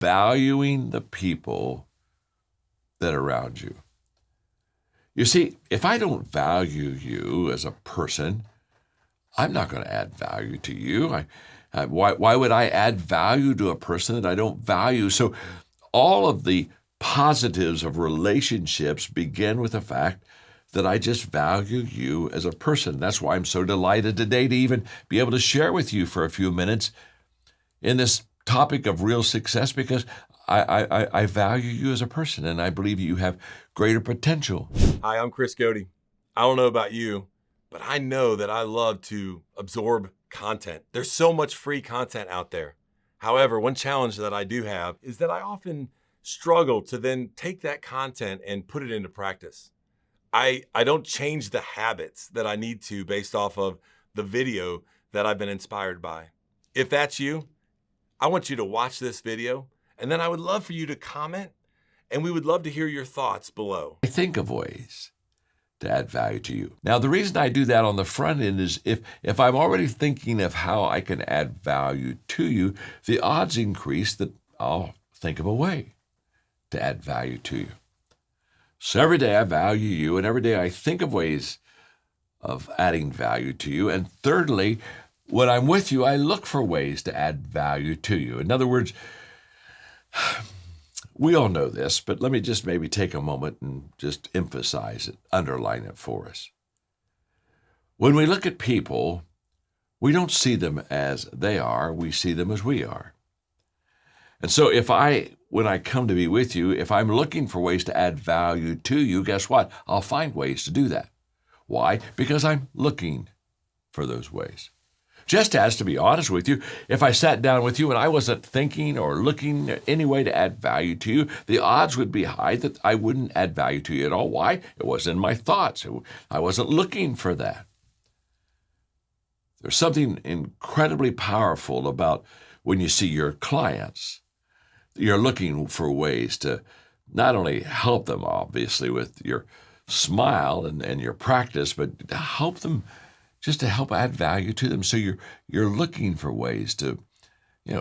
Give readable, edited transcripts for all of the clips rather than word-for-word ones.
valuing the people that are around you. You see, if I don't value you as a person, I'm not going to add value to you. Why would I add value to a person that I don't value? So all of the positives of relationships begin with the fact that I just value you as a person. That's why I'm so delighted today to even be able to share with you for a few minutes in this topic of real success, because I value you as a person, and I believe you have greater potential. Hi, I'm Chris Godey. I don't know about you, but I know that I love to absorb content. There's so much free content out there. However, one challenge that I do have is that I often struggle to then take that content and put it into practice. I don't change the habits that I need to based off of the video that I've been inspired by. If that's you, I want you to watch this video, and then I would love for you to comment, and we would love to hear your thoughts below. I think of ways to add value to you. Now, the reason I do that on the front end is if I'm already thinking of how I can add value to you, the odds increase that I'll think of a way to add value to you. So every day I value you, and every day I think of ways of adding value to you. And thirdly, when I'm with you, I look for ways to add value to you. In other words, we all know this, but let me just maybe take a moment and just emphasize it, underline it for us. When we look at people, we don't see them as they are, we see them as we are. And so when I come to be with you, if I'm looking for ways to add value to you, guess what? I'll find ways to do that. Why? Because I'm looking for those ways. Just as, to be honest with you, if I sat down with you and I wasn't thinking or looking at any way to add value to you, the odds would be high that I wouldn't add value to you at all. Why? It wasn't in my thoughts. I wasn't looking for that. There's something incredibly powerful about when you see your clients. You're looking for ways to not only help them, obviously, with your smile and your practice, but to help them, just to help add value to them. So you're looking for ways to,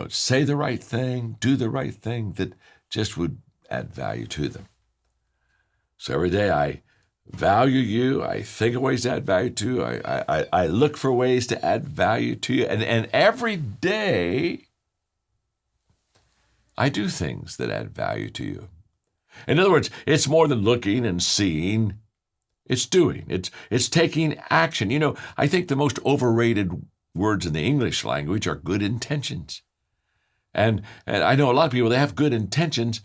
say the right thing, do the right thing that just would add value to them. So every day I value you. I think of ways to add value to you. I look for ways to add value to you. And every day I do things that add value to you. In other words, it's more than looking and seeing. It's doing. It's taking action. I think the most overrated words in the English language are good intentions. And I know a lot of people, they have good intentions,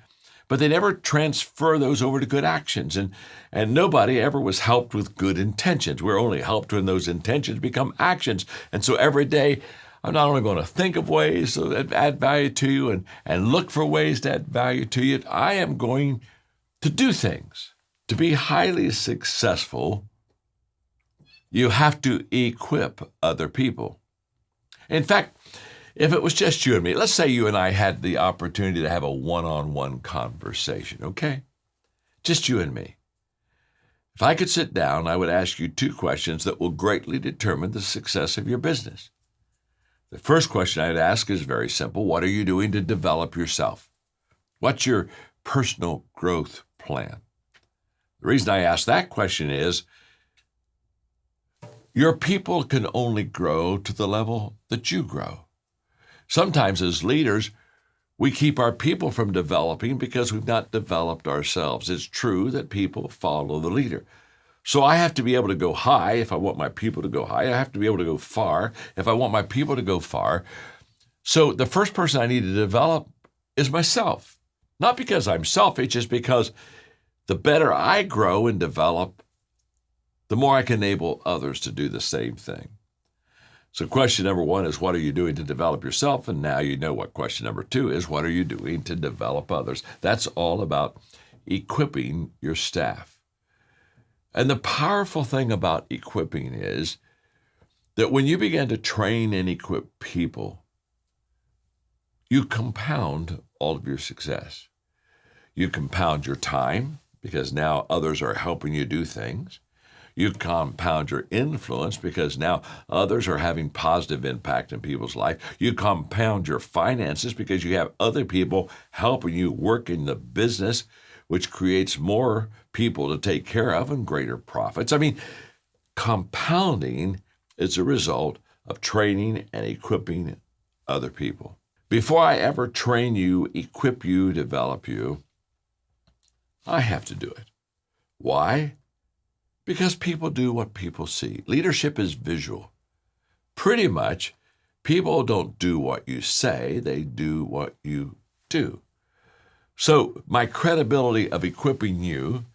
but they never transfer those over to good actions. And nobody ever was helped with good intentions. We're only helped when those intentions become actions. And so every day, I'm not only going to think of ways to add value to you and look for ways to add value to you, I am going to do things. To be highly successful, you have to equip other people. In fact, if it was just you and me, let's say you and I had the opportunity to have a one-on-one conversation, okay? Just you and me. If I could sit down, I would ask you 2 questions that will greatly determine the success of your business. The first question I'd ask is very simple. What are you doing to develop yourself? What's your personal growth plan? The reason I ask that question is your people can only grow to the level that you grow. Sometimes as leaders, we keep our people from developing because we've not developed ourselves. It's true that people follow the leader. So I have to be able to go high if I want my people to go high. I have to be able to go far if I want my people to go far. So the first person I need to develop is myself. Not because I'm selfish, just because the better I grow and develop, the more I can enable others to do the same thing. So question number 1 is, what are you doing to develop yourself? And now you know what question number 2 is, what are you doing to develop others? That's all about equipping your staff. And the powerful thing about equipping is that when you begin to train and equip people, you compound all of your success. You compound your time, because now others are helping you do things. You compound your influence because now others are having positive impact in people's life. You compound your finances because you have other people helping you work in the business, which creates more people to take care of and greater profits. I mean, compounding is a result of training and equipping other people. Before I ever train you, equip you, develop you, I have to do it. Why? Because people do what people see. Leadership is visual. Pretty much, people don't do what you say, they do what you do. So my credibility of equipping you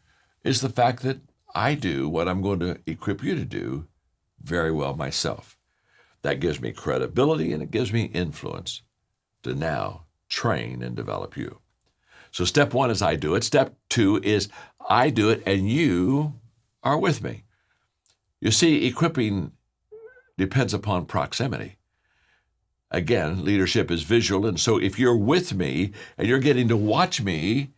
is the fact that I do what I'm going to equip you to do very well myself. That gives me credibility and it gives me influence to now train and develop you. So step one is I do it. Step two is I do it and you are with me. You see, equipping depends upon proximity. Again, leadership is visual, and so if you're with me and you're getting to watch me,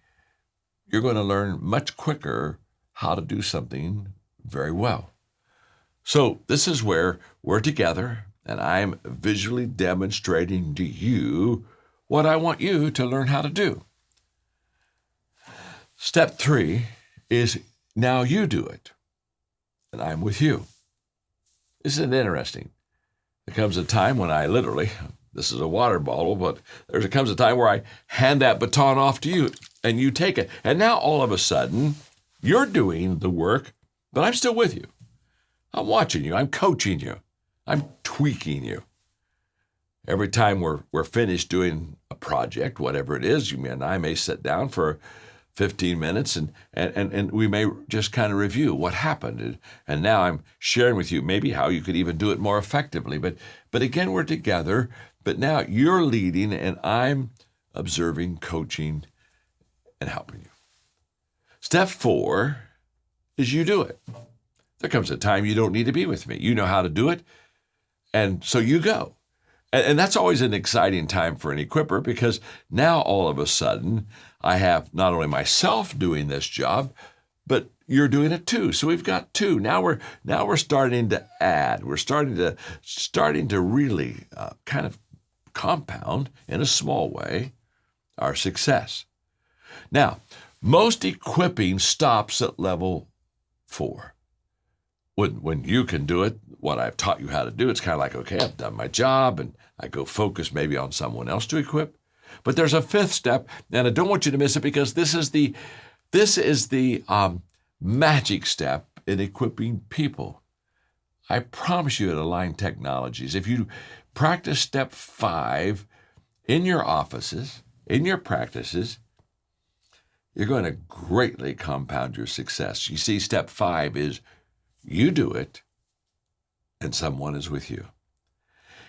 you're going to learn much quicker how to do something very well. So this is where we're together, and I'm visually demonstrating to you what I want you to learn how to do. Step three is now you do it, and I'm with you. Isn't it interesting? There comes a time when I literally, this is a water bottle, but there comes a time where I hand that baton off to you and you take it. And now all of a sudden, you're doing the work, but I'm still with you. I'm watching you. I'm coaching you. I'm tweaking you. Every time we're finished doing a project, whatever it is, you and I may sit down for 15 minutes and we may just kind of review what happened. And now I'm sharing with you maybe how you could even do it more effectively. But again, we're together, but now you're leading and I'm observing, coaching, and helping you. Step four is you do it. There comes a time you don't need to be with me. You know how to do it, and so you go. And that's always an exciting time for an equipper because now all of a sudden I have not only myself doing this job, but you're doing it too. So we've got two. Now we're starting to add. We're starting to really kind of compound in a small way our success. Now, most equipping stops at level 4. When you can do it, what I've taught you how to do, it's kind of like, okay, I've done my job, and I go focus maybe on someone else to equip. But there's a 5th step, and I don't want you to miss it because this is the magic step in equipping people. I promise you at Align Technologies, if you practice step 5 in your offices, in your practices, you're going to greatly compound your success. You see, step 5 is you do it, and someone is with you.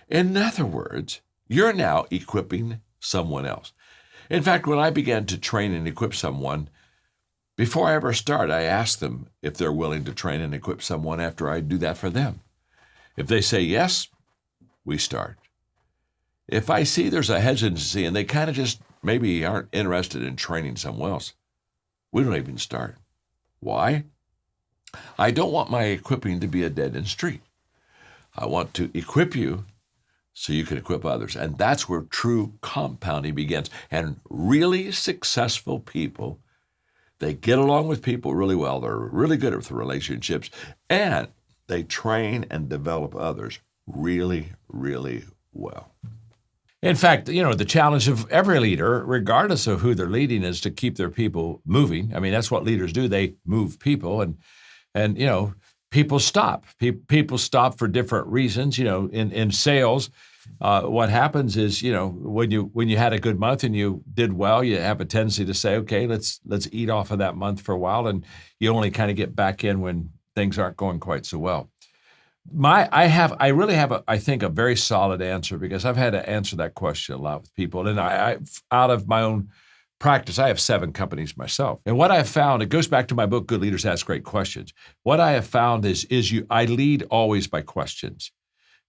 In other words, you're now equipping someone else. In fact, when I began to train and equip someone, before I ever start, I ask them if they're willing to train and equip someone after I do that for them. If they say yes, we start. If I see there's a hesitancy and they kind of just maybe aren't interested in training someone else, we don't even start. Why? I don't want my equipping to be a dead-end street. I want to equip you so you can equip others. And that's where true compounding begins. And really successful people, they get along with people really well. They're really good at the relationships. And they train and develop others really, really well. In fact, the challenge of every leader, regardless of who they're leading, is to keep their people moving. I mean, that's what leaders do. They move people. And people stop. People stop for different reasons. In sales, what happens is, when you had a good month and you did well, you have a tendency to say, okay, let's eat off of that month for a while, and you only kind of get back in when things aren't going quite so well. I really have I think a very solid answer because I've had to answer that question a lot with people, and I out of my own practice, I have 7 companies myself. And what I've found, it goes back to my book, Good Leaders Ask Great Questions. What I have found is I lead always by questions.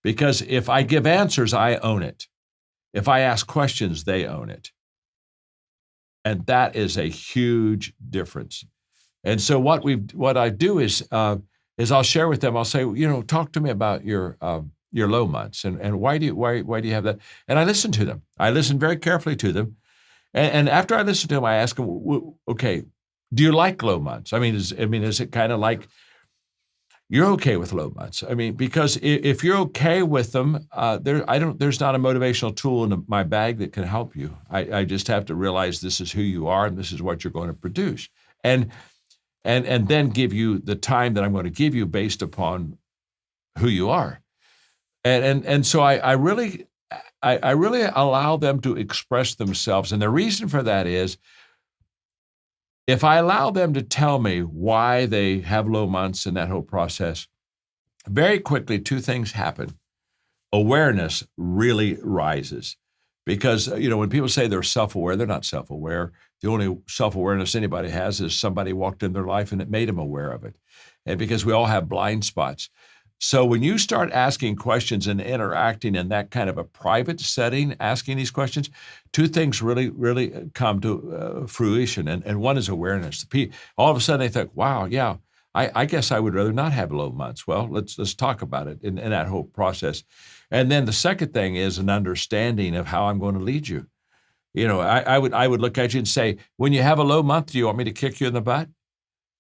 Because if I give answers, I own it. If I ask questions, they own it. And that is a huge difference. And so what I do is is I'll share with them. I'll say, talk to me about your low months and why do you have that? And I listen to them. I listen very carefully to them. And after I listen to them, I ask them, okay, do you like low months? Is it kind of like you're okay with low months? Because if you're okay with them, there's not a motivational tool in my bag that can help you. I just have to realize this is who you are and this is what you're going to produce. And then give you the time that I'm going to give you based upon who you are. And so I really allow them to express themselves. And the reason for that is, if I allow them to tell me why they have low months in that whole process, very quickly, two things happen. Awareness really rises. Because, when people say they're self-aware, they're not self-aware. The only self-awareness anybody has is somebody walked in their life and it made them aware of it. And because we all have blind spots. So when you start asking questions and interacting in that kind of a private setting, asking these questions, two things really, really come to fruition. And one is awareness. All of a sudden they think, wow, yeah, I guess I would rather not have low months. Well, let's talk about it in that whole process. And then the second thing is an understanding of how I'm going to lead you. I would look at you and say, when you have a low month, do you want me to kick you in the butt?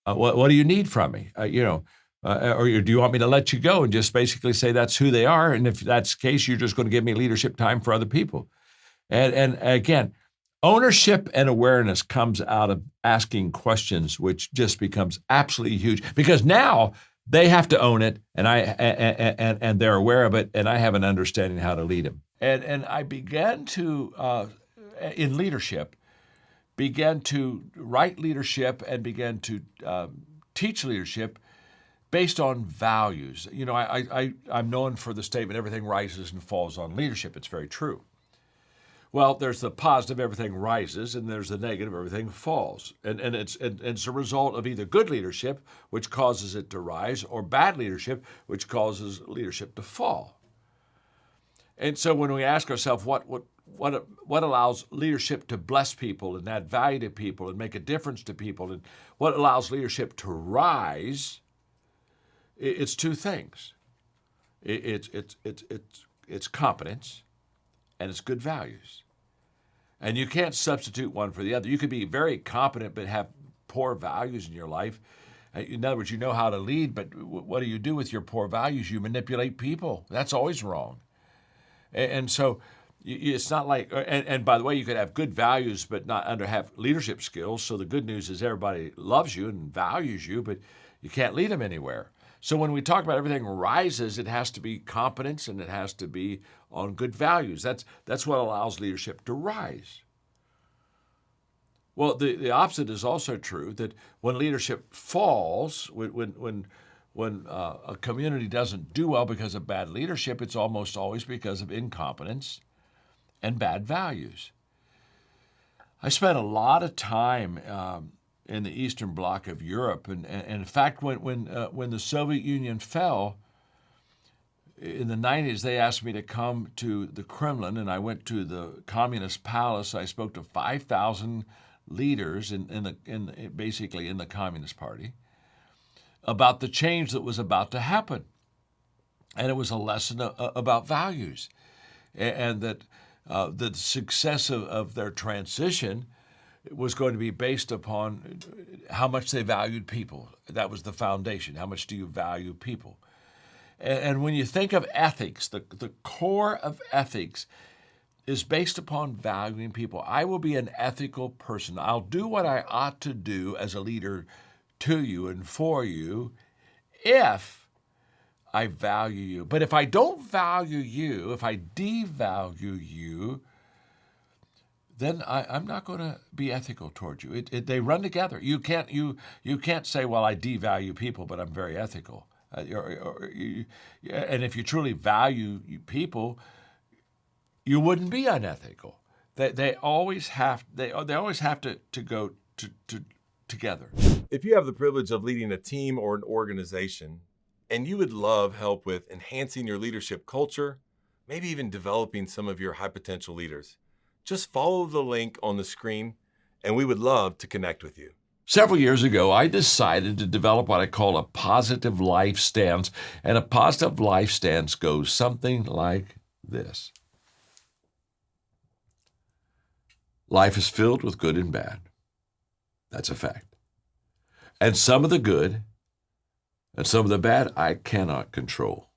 What do you need from me? Or do you want me to let you go and just basically say that's who they are? And if that's the case, you're just going to give me leadership time for other people. And again, ownership and awareness comes out of asking questions, which just becomes absolutely huge because now they have to own it, and they're aware of it, and I have an understanding how to lead them. And I began to, in leadership, began to write leadership and began to teach leadership based on values. I'm known for the statement, everything rises and falls on leadership. It's very true. Well, there's the positive, everything rises, and there's the negative, everything falls. And it's a result of either good leadership, which causes it to rise, or bad leadership, which causes leadership to fall. And so when we ask ourselves what allows leadership to bless people and add value to people and make a difference to people, and what allows leadership to rise, it's two things. It's competence and it's good values. And you can't substitute one for the other. You could be very competent but have poor values in your life. In other words, you know how to lead, but what do you do with your poor values? You manipulate people. That's always wrong. And so it's not like, and by the way, you could have good values but not have leadership skills. So the good news is everybody loves you and values you, but you can't lead them anywhere. So when we talk about everything rises, it has to be competence and it has to be on good values. That's what allows leadership to rise. Well, the opposite is also true, that when leadership falls, when a community doesn't do well because of bad leadership, it's almost always because of incompetence and bad values. I spent a lot of time in the Eastern Bloc of Europe, and in fact, when the Soviet Union fell in the 90s, they asked me to come to the Kremlin, and I went to the Communist Palace. I spoke to 5,000 leaders basically in the Communist Party about the change that was about to happen, and it was a lesson about values, and that the success of their transition was going to be based upon how much they valued people. That was the foundation. How much do you value people? And when you think of ethics, the core of ethics is based upon valuing people. I will be an ethical person. I'll do what I ought to do as a leader to you and for you if I value you. But if I don't value you, if I devalue you, then I'm not going to be ethical towards you. They run together. You can't say, well, I devalue people, but I'm very ethical. And if you truly value people, you wouldn't be unethical. They always have to go together. If you have the privilege of leading a team or an organization, and you would love help with enhancing your leadership culture, maybe even developing some of your high potential leaders, just follow the link on the screen, and we would love to connect with you. Several years ago, I decided to develop what I call a positive life stance. And a positive life stance goes something like this. Life is filled with good and bad. That's a fact. And some of the good and some of the bad I cannot control.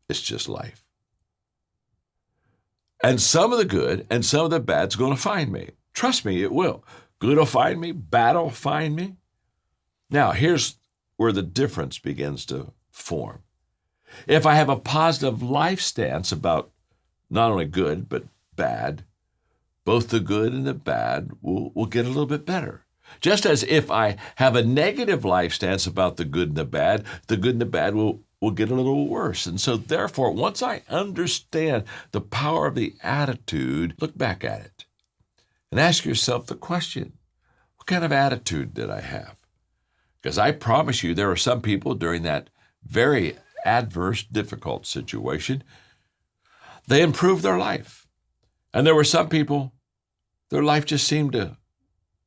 It's just life. And some of the good and some of the bad's going to find me. Trust me, it will. Good will find me, bad will find me. Now, here's where the difference begins to form. If I have a positive life stance about not only good, but bad, both the good and the bad will get a little bit better. Just as if I have a negative life stance about the good and the bad will get a little worse. And so therefore, once I understand the power of the attitude, look back at it and ask yourself the question, what kind of attitude did I have? Because I promise you, there are some people during that very adverse, difficult situation, they improved their life. And there were some people, their life just seemed to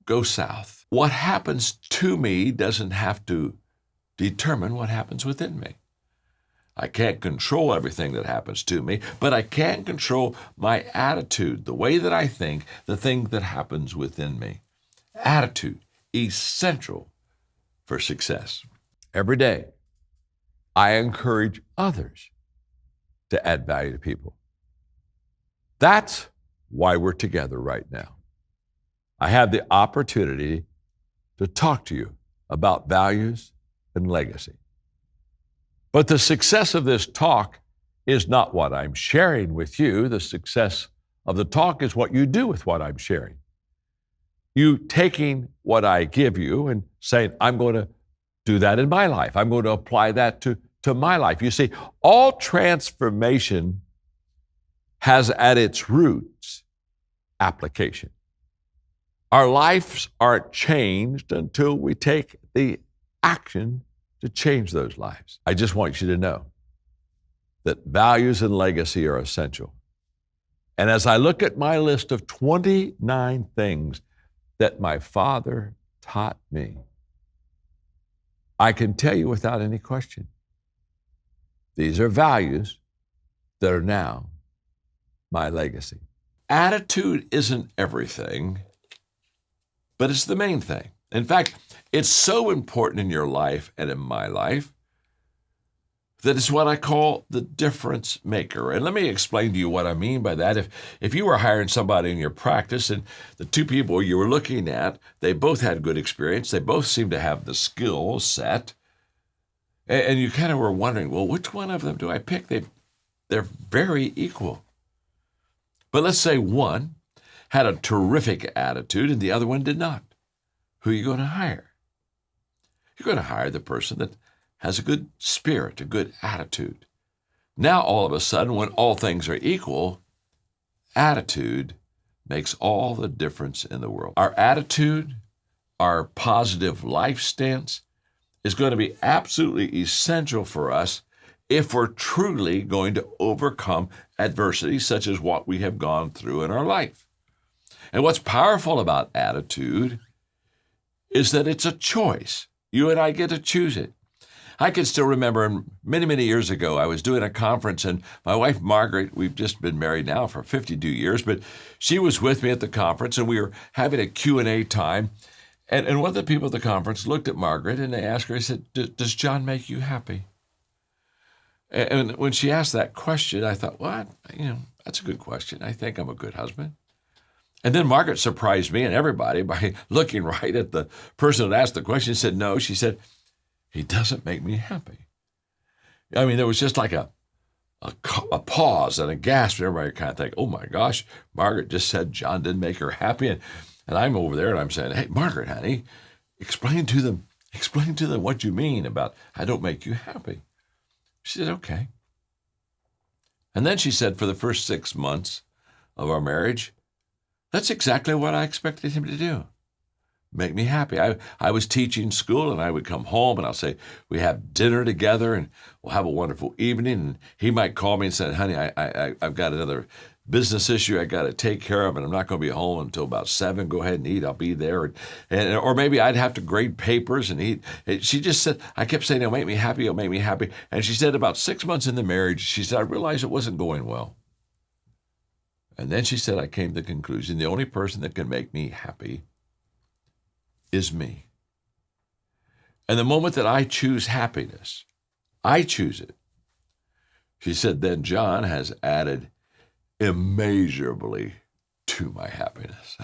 go south. What happens to me doesn't have to determine what happens within me. I can't control everything that happens to me, but I can control my attitude, the way that I think, the thing that happens within me. Attitude, essential for success. Every day, I encourage others to add value to people. That's why we're together right now. I have the opportunity to talk to you about values and legacy. But the success of this talk is not what I'm sharing with you. The success of the talk is what you do with what I'm sharing. You taking what I give you and saying, I'm going to do that in my life. I'm going to apply that to my life. You see, all transformation has at its roots application. Our lives aren't changed until we take the action to change those lives. I just want you to know that values and legacy are essential. And as I look at my list of 29 things that my father taught me, I can tell you without any question, these are values that are now my legacy. Attitude isn't everything, but it's the main thing. In fact, it's so important in your life and in my life that it's what I call the difference maker. And let me explain to you what I mean by that. If you were hiring somebody in your practice and the two people you were looking at, they both had good experience, they both seemed to have the skill set, and you kind of were wondering, well, which one of them do I pick? They're very equal. But let's say one had a terrific attitude and the other one did not. Who are you going to hire? You're going to hire the person that has a good spirit, a good attitude. Now, all of a sudden, when all things are equal, attitude makes all the difference in the world. Our attitude, our positive life stance is going to be absolutely essential for us if we're truly going to overcome adversity such as what we have gone through in our life. And what's powerful about attitude is that it's a choice. You and I get to choose it. I can still remember many, many years ago, I was doing a conference and my wife, Margaret, we've just been married now for 52 years, but she was with me at the conference and we were having a Q&A time. And one of the people at the conference looked at Margaret and they asked her, he said, does John make you happy? And when she asked that question, I thought, what? That's a good question. I think I'm a good husband. And then Margaret surprised me and everybody by looking right at the person that asked the question and said, no. She said, he doesn't make me happy. I mean, there was just like a pause and a gasp, and everybody kind of think, oh my gosh, Margaret just said John didn't make her happy. And I'm over there and I'm saying, hey, Margaret, honey, explain to them what you mean about I don't make you happy. She said, okay. And then she said, for the first 6 months of our marriage, that's exactly what I expected him to do. Make me happy. I was teaching school and I would come home and I'll say, we have dinner together and we'll have a wonderful evening. And he might call me and say, honey, I've got another business issue I got to take care of, and I'm not going to be home until about 7. Go ahead and eat. I'll be there. Or maybe I'd have to grade papers and eat. She just said, I kept saying, it'll make me happy. It'll make me happy. And she said about 6 months in the marriage, she said, I realized it wasn't going well. And then she said, I came to the conclusion, the only person that can make me happy is me. And the moment that I choose happiness, I choose it. She said, then John has added immeasurably to my happiness.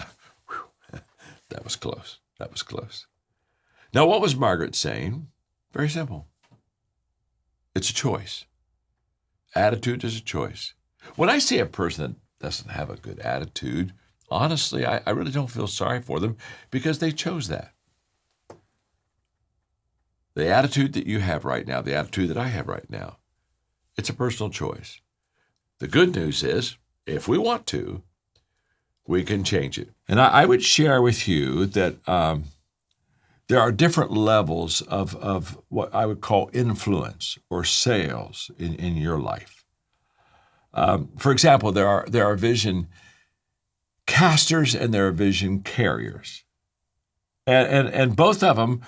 That was close. That was close. Now, what was Margaret saying? Very simple. It's a choice. Attitude is a choice. When I see a person that doesn't have a good attitude, honestly, I really don't feel sorry for them because they chose that. The attitude that you have right now, the attitude that I have right now, it's a personal choice. The good news is, if we want to, we can change it. And I would share with you that there are different levels of what I would call influence or sales in your life. For example, there are vision casters and there are vision carriers. And both of them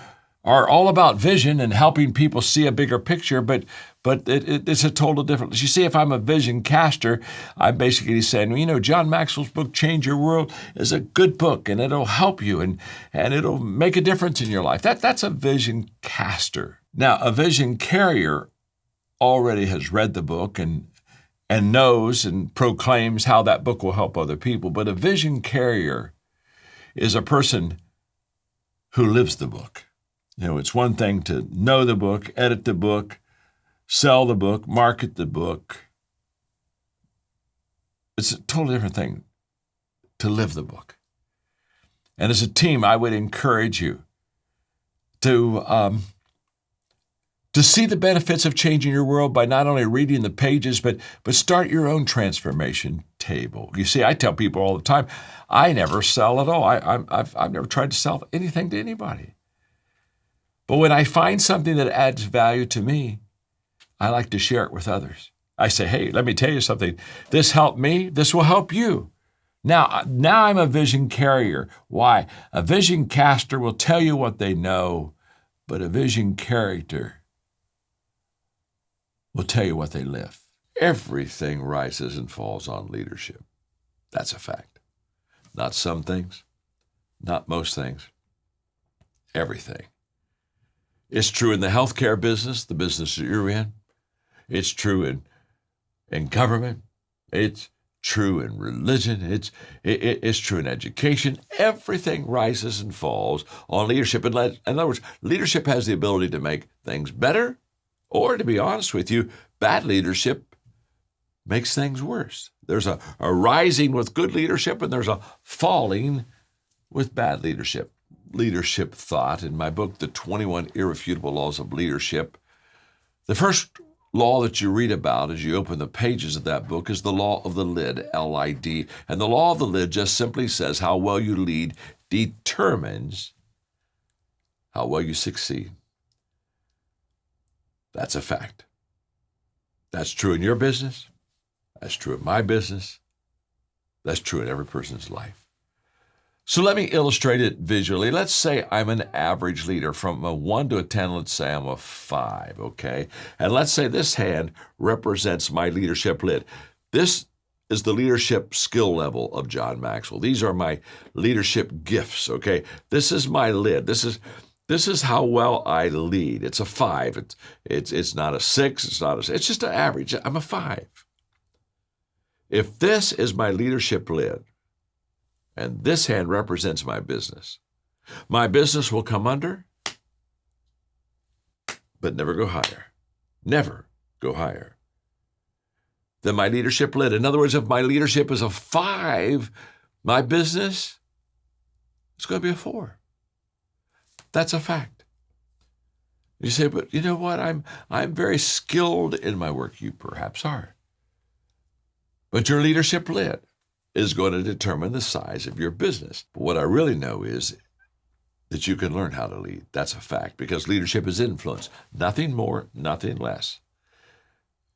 are all about vision and helping people see a bigger picture, but it's a total difference. You see, if I'm a vision caster, I'm basically saying, John Maxwell's book, Change Your World, is a good book, and it'll help you, and it'll make a difference in your life. That's a vision caster. Now, a vision carrier already has read the book and knows and proclaims how that book will help other people, but a vision carrier is a person who lives the book. It's one thing to know the book, edit the book, sell the book, market the book. It's a totally different thing to live the book. And as a team, I would encourage you to see the benefits of changing your world by not only reading the pages, but start your own transformation table. You see, I tell people all the time, I never sell at all. I've never tried to sell anything to anybody. But when I find something that adds value to me, I like to share it with others. I say, hey, let me tell you something. This helped me. This will help you. Now I'm a vision carrier. Why? A vision caster will tell you what they know, but a vision character will tell you what they live. Everything rises and falls on leadership. That's a fact. Not some things, not most things, everything. It's true in the healthcare business, the business that you're in. It's true in government. It's true in religion. It's true in education. Everything rises and falls on leadership. In other words, leadership has the ability to make things better, or to be honest with you, bad leadership makes things worse. There's a rising with good leadership, and there's a falling with bad leadership. Leadership thought in my book, The 21 Irrefutable Laws of Leadership. The first law that you read about as you open the pages of that book is the law of the lid, L-I-D. And the law of the lid just simply says how well you lead determines how well you succeed. That's a fact. That's true in your business. That's true in my business. That's true in every person's life. So let me illustrate it visually. Let's say I'm an average leader. From a 1 to a 10, let's say I'm a 5, okay? And let's say this hand represents my leadership lid. This is the leadership skill level of John Maxwell. These are my leadership gifts, okay? This is my lid. This is how well I lead. It's a 5. It's not a 6. It's just an average. I'm a 5. If this is my leadership lid, and this hand represents my business will come under, but never go higher. Never go higher than my leadership lid. In other words, if my leadership is a 5, my business is going to be a 4. That's a fact. You say, but you know what? I'm very skilled in my work. You perhaps are. But your leadership lid is going to determine the size of your business. But what I really know is that you can learn how to lead. That's a fact, because leadership is influence. Nothing more, nothing less.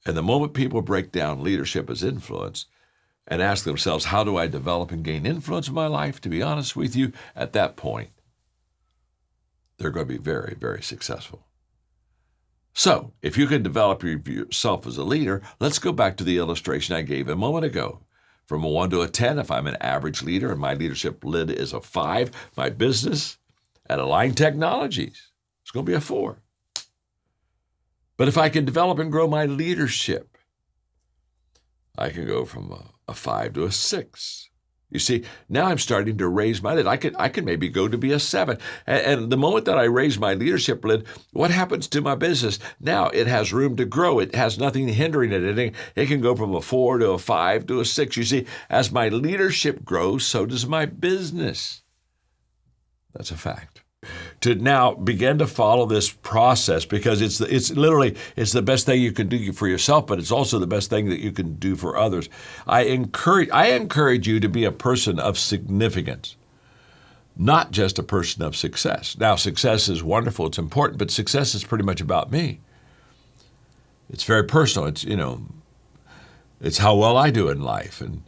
And the moment people break down leadership as influence, and ask themselves, how do I develop and gain influence in my life? To be honest with you, at that point, they're going to be very, very successful. So if you can develop yourself as a leader, let's go back to the illustration I gave a moment ago. From a 1 to a 10, if I'm an average leader and my leadership lid is a 5, my business at Align Technologies, it's going to be a 4. But if I can develop and grow my leadership, I can go from a 5 to a 6. You see, now I'm starting to raise my lid. I could maybe go to be a 7. And the moment that I raise my leadership lid, what happens to my business? Now it has room to grow. It has nothing hindering it. It can go from a 4 to a 5 to a 6. You see, as my leadership grows, so does my business. That's a fact. To now begin to follow this process, because it's the best thing you can do for yourself, but it's also the best thing that you can do for others. I encourage you to be a person of significance, not just a person of success. Now, success is wonderful, it's important, but success is pretty much about me. It's very personal. It's how well I do in life, and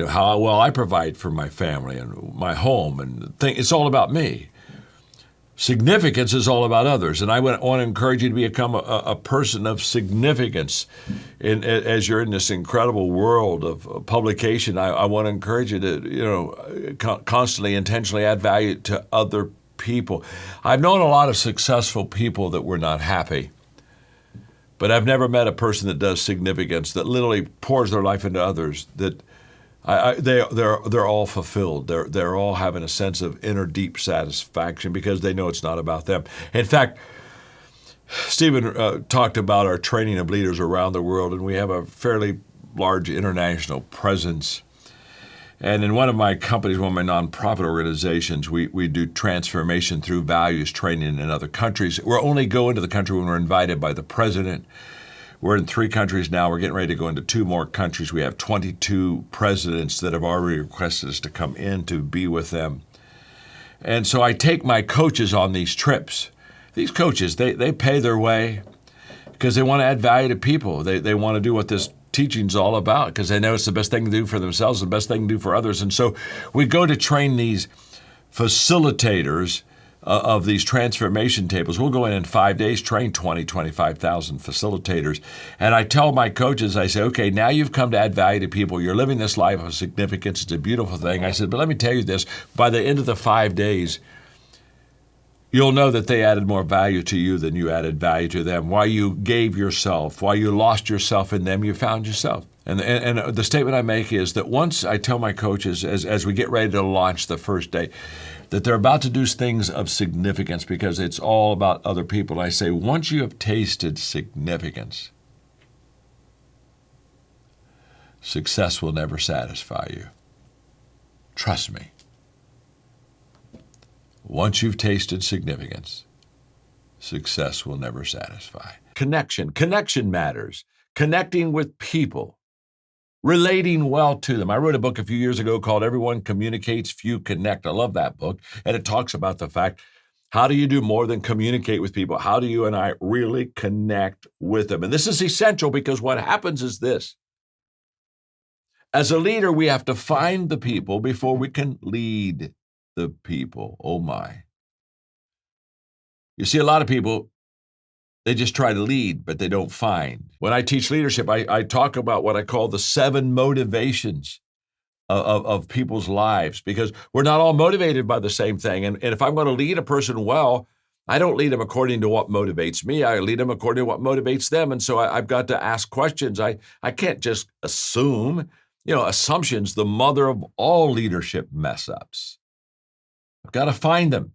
how well I provide for my family and my home, and it's all about me. Significance is all about others, and I want to encourage you to become a person of significance. As you're in this incredible world of publication, I want to encourage you to constantly, intentionally add value to other people. I've known a lot of successful people that were not happy, but I've never met a person that does significance, that literally pours their life into others, that they're all fulfilled. They're all having a sense of inner deep satisfaction because they know it's not about them. In fact, Stephen talked about our training of leaders around the world, and we have a fairly large international presence. And in one of my companies, one of my nonprofit organizations, we do transformation through values training in other countries. We're only going to the country when we're invited by the president. We're in 3 countries now. We're getting ready to go into 2 more countries. We have 22 presidents that have already requested us to come in to be with them. And so I take my coaches on these trips. These coaches, they pay their way because they want to add value to people. They want to do what this teaching's all about because they know it's the best thing to do for themselves, the best thing to do for others. And so we go to train these facilitators of these transformation tables. We'll go in 5 days, train 25,000 facilitators. And I tell my coaches, I say, okay, now you've come to add value to people. You're living this life of significance. It's a beautiful thing. I said, but let me tell you this, by the end of the 5 days, you'll know that they added more value to you than you added value to them. Why you gave yourself, why you lost yourself in them, you found yourself. And the statement I make is that once I tell my coaches, as we get ready to launch the first day, that they're about to do things of significance because it's all about other people. I say, once you have tasted significance, success will never satisfy you. Trust me. Once you've tasted significance, success will never satisfy. Connection matters. Connecting with people. Relating well to them. I wrote a book a few years ago called Everyone Communicates, Few Connect. I love that book. And it talks about the fact, how do you do more than communicate with people? How do you and I really connect with them? And this is essential because what happens is this. As a leader, we have to find the people before we can lead the people. Oh my. You see, a lot of people, they just try to lead, but they don't find. When I teach leadership, I talk about what I call the 7 motivations of people's lives, because we're not all motivated by the same thing. And if I'm going to lead a person well, I don't lead them according to what motivates me. I lead them according to what motivates them. And so I've got to ask questions. I can't just assume. Assumption's the mother of all leadership mess-ups. I've got to find them.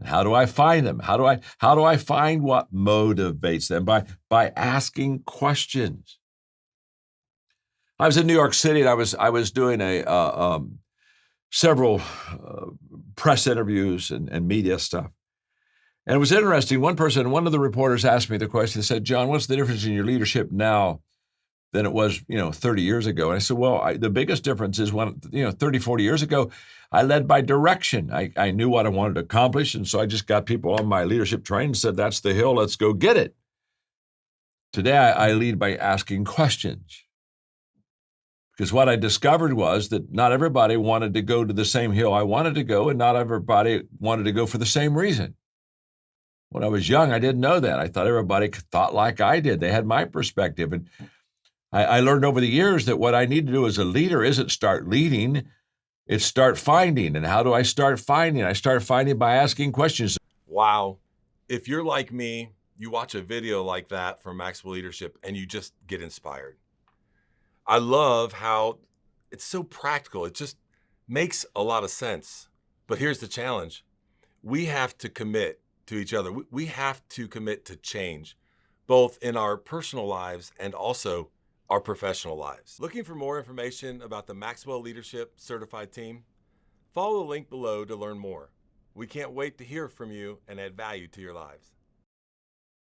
And how do I find them? How do I find what motivates them? By asking questions. I was in New York City, and I was doing several press interviews and media stuff. And it was interesting. one of the reporters asked me the question. They said, "John, what's the difference in your leadership now than it was, 30 years ago?" And I said, well, the biggest difference is when, 30, 40 years ago, I led by direction. I knew what I wanted to accomplish. And so I just got people on my leadership train and said, that's the hill, let's go get it. Today, I lead by asking questions Because what I discovered was that not everybody wanted to go to the same hill I wanted to go, and not everybody wanted to go for the same reason. When I was young, I didn't know that. I thought everybody thought like I did. They had my perspective. And I learned over the years that what I need to do as a leader isn't start leading, it's start finding. And how do I start finding? I start finding by asking questions. Wow. If you're like me, you watch a video like that from Maxwell Leadership and you just get inspired. I love how it's so practical. It just makes a lot of sense. But here's the challenge. We have to commit to each other. We have to commit to change, both in our personal lives and also our professional lives. Looking for more information about the Maxwell Leadership Certified Team? Follow the link below to learn more. We can't wait to hear from you and add value to your lives.